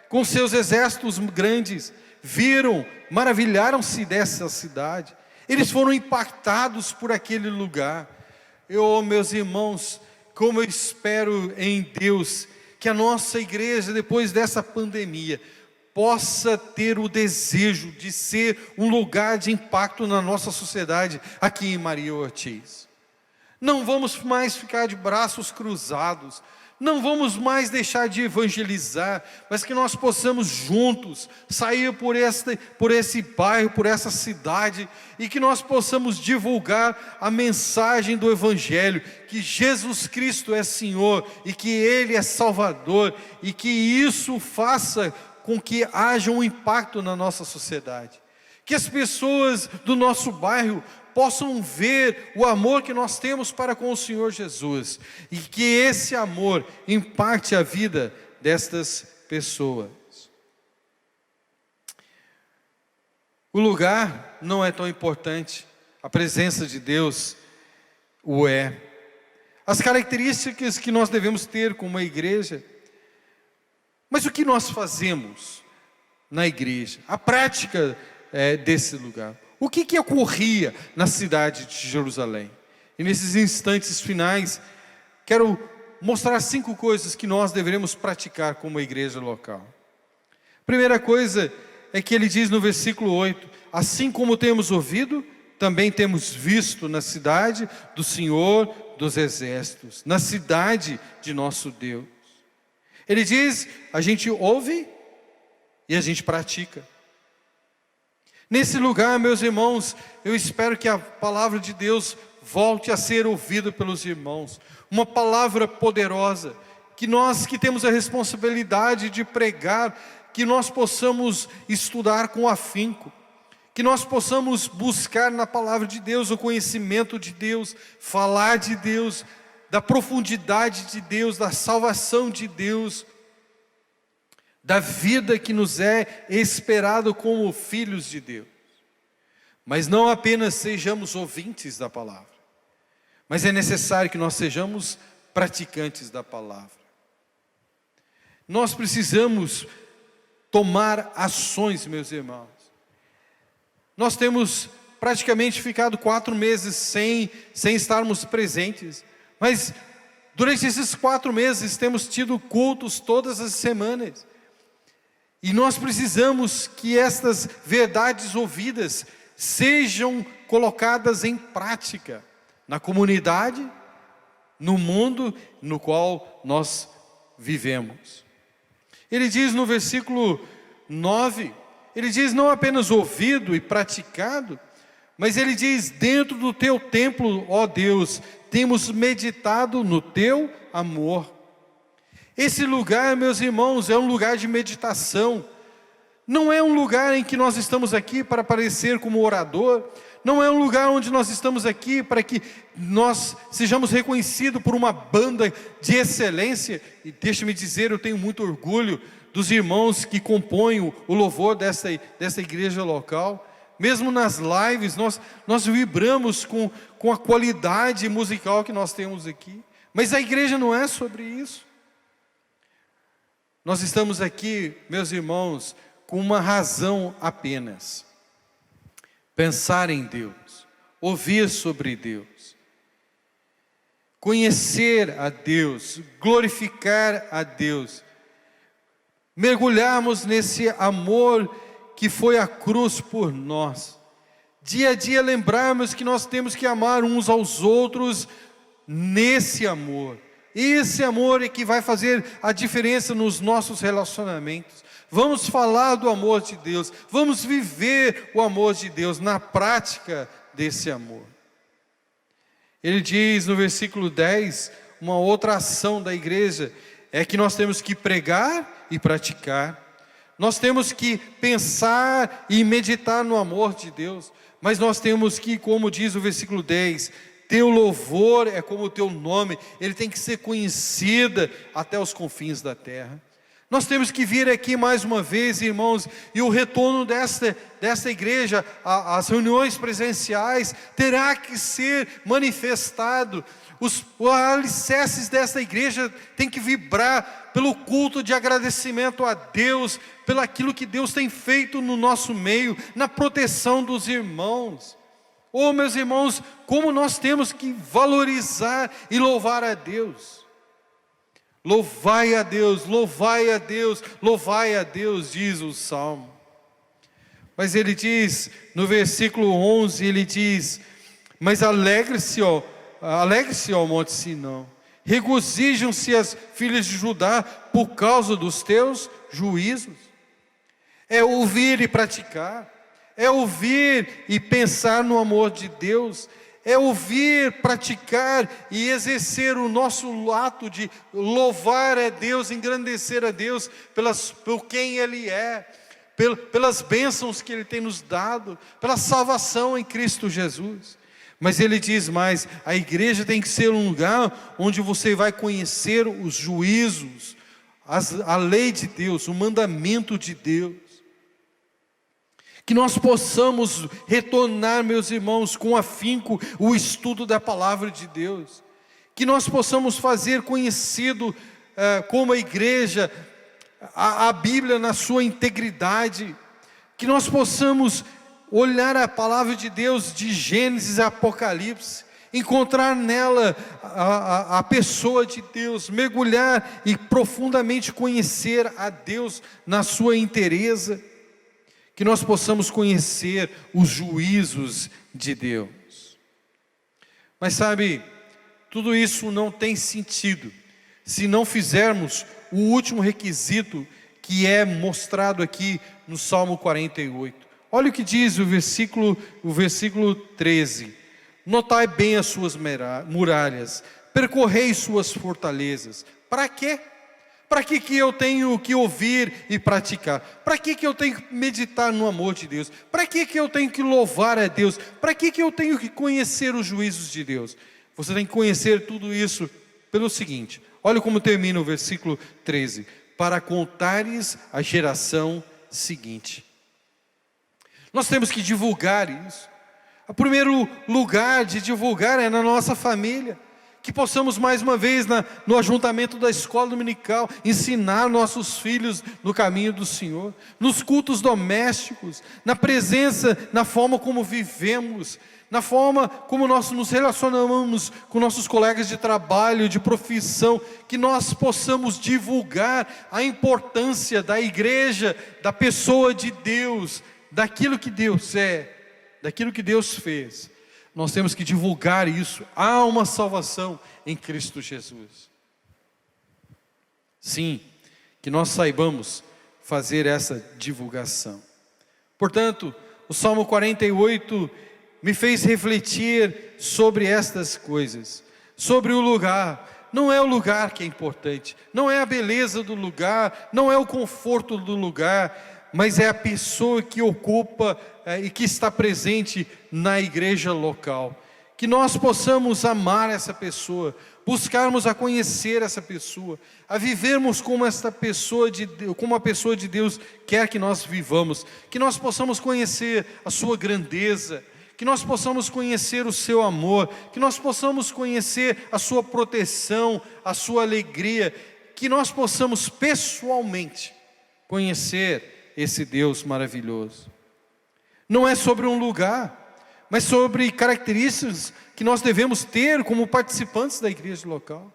com seus exércitos grandes, viram, maravilharam-se dessa cidade, eles foram impactados por aquele lugar. Meus irmãos, como eu espero em Deus, que a nossa igreja, depois dessa pandemia, possa ter o desejo de ser um lugar de impacto na nossa sociedade, aqui em Maria Ortiz. Não vamos mais ficar de braços cruzados, não vamos mais deixar de evangelizar, mas que nós possamos juntos sair por esse bairro, por essa cidade, e que nós possamos divulgar a mensagem do Evangelho, que Jesus Cristo é Senhor, e que Ele é Salvador, e que isso faça com que haja um impacto na nossa sociedade. Que as pessoas do nosso bairro possam ver o amor que nós temos para com o Senhor Jesus, e que esse amor impacte a vida destas pessoas. O lugar não é tão importante, a presença de Deus o é. As características que nós devemos ter como uma igreja, mas o que nós fazemos na igreja, a prática desse lugar. O que ocorria na cidade de Jerusalém? E nesses instantes finais, quero mostrar 5 coisas que nós deveremos praticar como igreja local. Primeira coisa é que ele diz no versículo 8, assim como temos ouvido, também temos visto na cidade do Senhor dos Exércitos, na cidade de nosso Deus. Ele diz, a gente ouve e a gente pratica. Nesse lugar, meus irmãos, eu espero que a palavra de Deus volte a ser ouvida pelos irmãos. Uma palavra poderosa, que nós que temos a responsabilidade de pregar, que nós possamos estudar com afinco, que nós possamos buscar na palavra de Deus o conhecimento de Deus, falar de Deus, da profundidade de Deus, da salvação de Deus, da vida que nos é esperado como filhos de Deus. Mas não apenas sejamos ouvintes da palavra, mas é necessário que nós sejamos praticantes da palavra. Nós precisamos tomar ações, meus irmãos. Nós temos praticamente ficado 4 meses sem estarmos presentes, mas durante esses 4 meses temos tido cultos todas as semanas. E nós precisamos que estas verdades ouvidas sejam colocadas em prática, na comunidade, no mundo no qual nós vivemos. Ele diz no versículo 9, ele diz não apenas ouvido e praticado, mas ele diz, dentro do teu templo, ó Deus, temos meditado no teu amor. Esse lugar, meus irmãos, é um lugar de meditação. Não é um lugar em que nós estamos aqui para aparecer como orador. Não é um lugar onde nós estamos aqui para que nós sejamos reconhecidos por uma banda de excelência. E deixe-me dizer, eu tenho muito orgulho dos irmãos que compõem o louvor dessa igreja local. Mesmo nas lives, nós vibramos com a qualidade musical que nós temos aqui. Mas a igreja não é sobre isso. Nós estamos aqui, meus irmãos, com uma razão apenas: pensar em Deus, ouvir sobre Deus, conhecer a Deus, glorificar a Deus, mergulharmos nesse amor que foi a cruz por nós. Dia a dia lembrarmos que nós temos que amar uns aos outros, nesse amor. Esse amor é que vai fazer a diferença nos nossos relacionamentos. Vamos falar do amor de Deus, vamos viver o amor de Deus na prática desse amor. Ele diz no versículo 10, uma outra ação da igreja, é que nós temos que pregar e praticar. Nós temos que pensar e meditar no amor de Deus, mas nós temos que, como diz o versículo 10, teu louvor é como o teu nome, ele tem que ser conhecido até os confins da terra. Nós temos que vir aqui mais uma vez, irmãos, e o retorno desta igreja, as reuniões presenciais, terá que ser manifestado. Os alicerces desta igreja tem que vibrar pelo culto de agradecimento a Deus, pelo aquilo que Deus tem feito no nosso meio, na proteção dos irmãos. Oh, meus irmãos, como nós temos que valorizar e louvar a Deus. Louvai a Deus, louvai a Deus, louvai a Deus, diz o Salmo. Mas ele diz, no versículo 11, ele diz, mas alegre-se, ó monte Sinão, regozijam-se as filhas de Judá por causa dos teus juízos. É ouvir e praticar, é ouvir e pensar no amor de Deus, é ouvir, praticar e exercer o nosso ato de louvar a Deus, engrandecer a Deus por quem Ele é, pelas bênçãos que Ele tem nos dado, pela salvação em Cristo Jesus. Mas ele diz mais, a igreja tem que ser um lugar onde você vai conhecer os juízos, a lei de Deus, o mandamento de Deus. Que nós possamos retornar, meus irmãos, com afinco o estudo da palavra de Deus. Que nós possamos fazer conhecido como a igreja, a Bíblia na sua integridade. Que nós possamos olhar a palavra de Deus de Gênesis a Apocalipse, encontrar nela a pessoa de Deus, mergulhar e profundamente conhecer a Deus na sua inteireza. Que nós possamos conhecer os juízos de Deus. Mas sabe, tudo isso não tem sentido se não fizermos o último requisito que é mostrado aqui no Salmo 48. Olha o que diz o versículo 13. Notai bem as suas muralhas, percorrei suas fortalezas. Para quê? Para que eu tenho que ouvir e praticar? Para que eu tenho que meditar no amor de Deus? Para que eu tenho que louvar a Deus? Para que eu tenho que conhecer os juízos de Deus? Você tem que conhecer tudo isso pelo seguinte. Olha como termina o versículo 13. Para contares a geração seguinte. Nós temos que divulgar isso. O primeiro lugar de divulgar é na nossa família. Que possamos mais uma vez no ajuntamento da escola dominical ensinar nossos filhos no caminho do Senhor, nos cultos domésticos, na presença, na forma como vivemos, na forma como nós nos relacionamos com nossos colegas de trabalho, de profissão, que nós possamos divulgar a importância da igreja, da pessoa de Deus, daquilo que Deus é, daquilo que Deus fez. Nós temos que divulgar isso. Há uma salvação em Cristo Jesus. Sim, que nós saibamos fazer essa divulgação. Portanto, o Salmo 48 me fez refletir sobre estas coisas, sobre o lugar. Não é o lugar que é importante, não é a beleza do lugar, não é o conforto do lugar, mas é a pessoa que ocupa e que está presente na igreja local. Que nós possamos amar essa pessoa, buscarmos a conhecer essa pessoa, a vivermos como esta pessoa de Deus, como a pessoa de Deus quer que nós vivamos. Que nós possamos conhecer a sua grandeza, que nós possamos conhecer o seu amor, que nós possamos conhecer a sua proteção, a sua alegria, que nós possamos pessoalmente conhecer esse Deus maravilhoso. Não é sobre um lugar, mas sobre características que nós devemos ter como participantes da igreja local.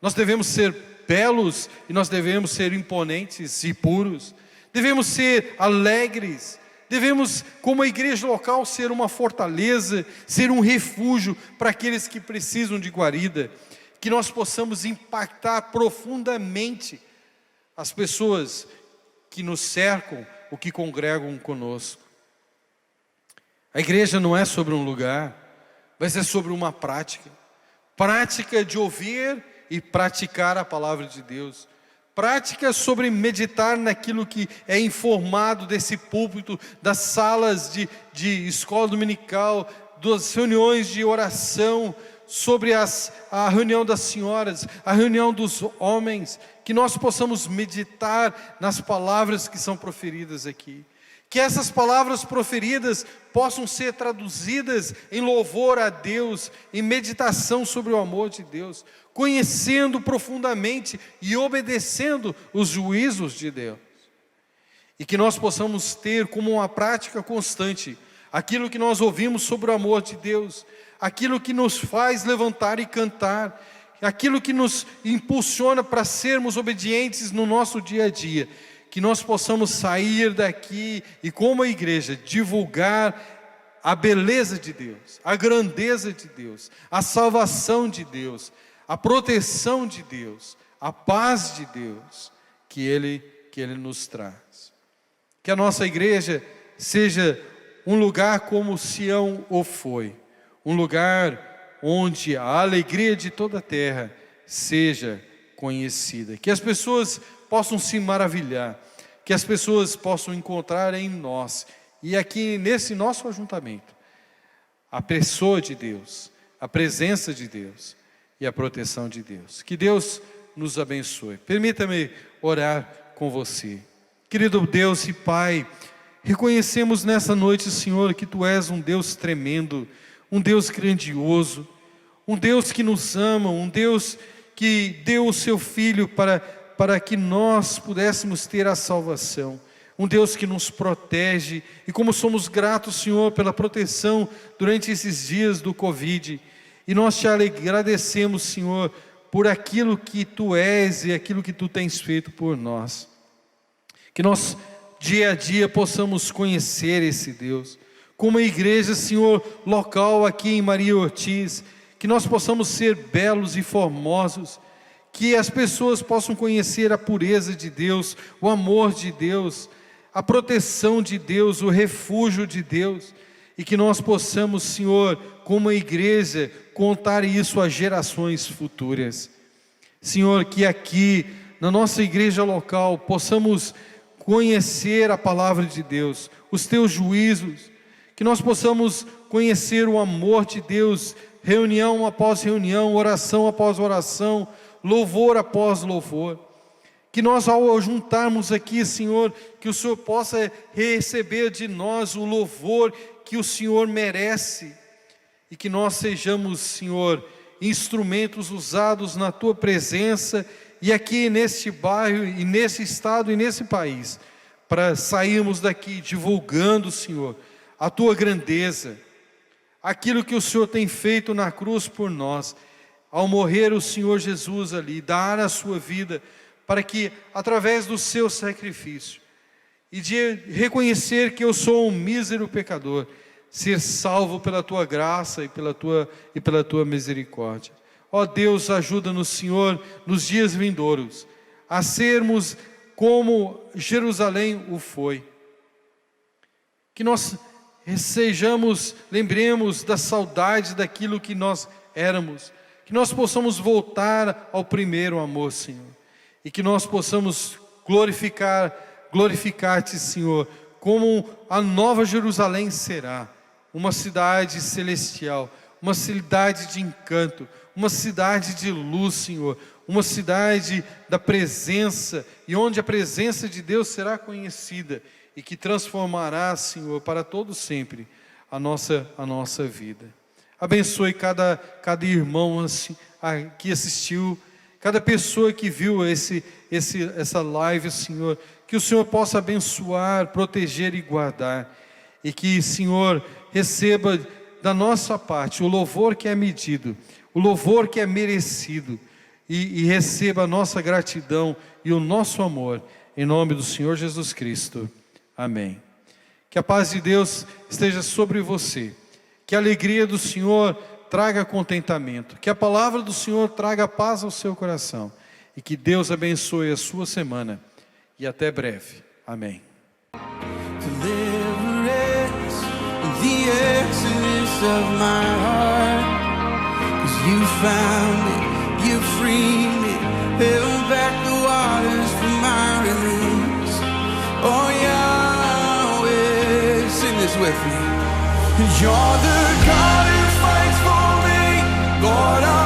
Nós devemos ser belos e nós devemos ser imponentes e puros. Devemos ser alegres, Devemos, como a igreja local, ser uma fortaleza, ser um refúgio para aqueles que precisam de guarida. Que nós possamos impactar profundamente as pessoas que nos cercam, ou que congregam conosco. A igreja não é sobre um lugar, mas é sobre uma prática. Prática de ouvir e praticar a palavra de Deus. Prática sobre meditar naquilo que é informado desse púlpito, das salas de escola dominical, das reuniões de oração, sobre a reunião das senhoras, a reunião dos homens, que nós possamos meditar nas palavras que são proferidas aqui. Que essas palavras proferidas possam ser traduzidas em louvor a Deus, em meditação sobre o amor de Deus, conhecendo profundamente e obedecendo os juízos de Deus. E que nós possamos ter como uma prática constante aquilo que nós ouvimos sobre o amor de Deus, aquilo que nos faz levantar e cantar, aquilo que nos impulsiona para sermos obedientes no nosso dia a dia. Que nós possamos sair daqui e, como a igreja, divulgar a beleza de Deus, a grandeza de Deus, a salvação de Deus, a proteção de Deus, a paz de Deus que Ele nos traz. Que a nossa igreja seja um lugar como Sião o foi, um lugar onde a alegria de toda a terra seja conhecida, que as pessoas possam se maravilhar, que as pessoas possam encontrar em nós, e aqui nesse nosso ajuntamento, a pessoa de Deus, a presença de Deus e a proteção de Deus. Que Deus nos abençoe. Permita-me orar com você. Querido Deus e Pai, reconhecemos nessa noite, Senhor, que Tu és um Deus tremendo, um Deus grandioso, um Deus que nos ama, um Deus que deu o Seu Filho para que nós pudéssemos ter a salvação, um Deus que nos protege, e como somos gratos, Senhor, pela proteção durante esses dias do Covid, e nós Te agradecemos, Senhor, por aquilo que Tu és e aquilo que Tu tens feito por nós, que nós dia a dia possamos conhecer esse Deus, como a igreja, Senhor, local aqui em Maria Ortiz, que nós possamos ser belos e formosos, que as pessoas possam conhecer a pureza de Deus, o amor de Deus, a proteção de Deus, o refúgio de Deus, e que nós possamos, Senhor, como a igreja, contar isso às gerações futuras. Senhor, que aqui, na nossa igreja local, possamos conhecer a palavra de Deus, os Teus juízos, que nós possamos conhecer o amor de Deus, reunião após reunião, oração após oração, louvor após louvor. Que nós, ao juntarmos aqui, Senhor, que o Senhor possa receber de nós o louvor que o Senhor merece, e que nós sejamos, Senhor, instrumentos usados na Tua presença, e aqui neste bairro, e nesse estado, e nesse país, para sairmos daqui divulgando, Senhor, a Tua grandeza, aquilo que o Senhor tem feito na cruz por nós, ao morrer o Senhor Jesus ali, dar a sua vida, para que através do seu sacrifício, e de reconhecer que eu sou um mísero pecador, ser salvo pela Tua graça e pela Tua misericórdia. Ó Deus, ajuda-nos, Senhor, nos dias vindouros, a sermos como Jerusalém o foi. Que nós lembremos da saudade daquilo que nós éramos, que nós possamos voltar ao primeiro amor, Senhor, e que nós possamos glorificar-Te, Senhor, como a nova Jerusalém será, uma cidade celestial, uma cidade de encanto, uma cidade de luz, Senhor, uma cidade da presença, e onde a presença de Deus será conhecida, e que transformará, Senhor, para todo sempre a nossa vida. Abençoe cada irmão que assistiu, cada pessoa que viu essa live, Senhor, que o Senhor possa abençoar, proteger e guardar, e que, Senhor, receba da nossa parte o louvor que é medido, o louvor que é merecido, e receba a nossa gratidão e o nosso amor, em nome do Senhor Jesus Cristo. Amém. Que a paz de Deus esteja sobre você. Que a alegria do Senhor traga contentamento. Que a palavra do Senhor traga paz ao seu coração. E que Deus abençoe a sua semana. E até breve. Amém. Deliverance, the exodus of my heart. 'Cause you found me, you freed me, held back the waters for my release. Oh Yahweh, sing this with me. You're the God who fights for me, Lord.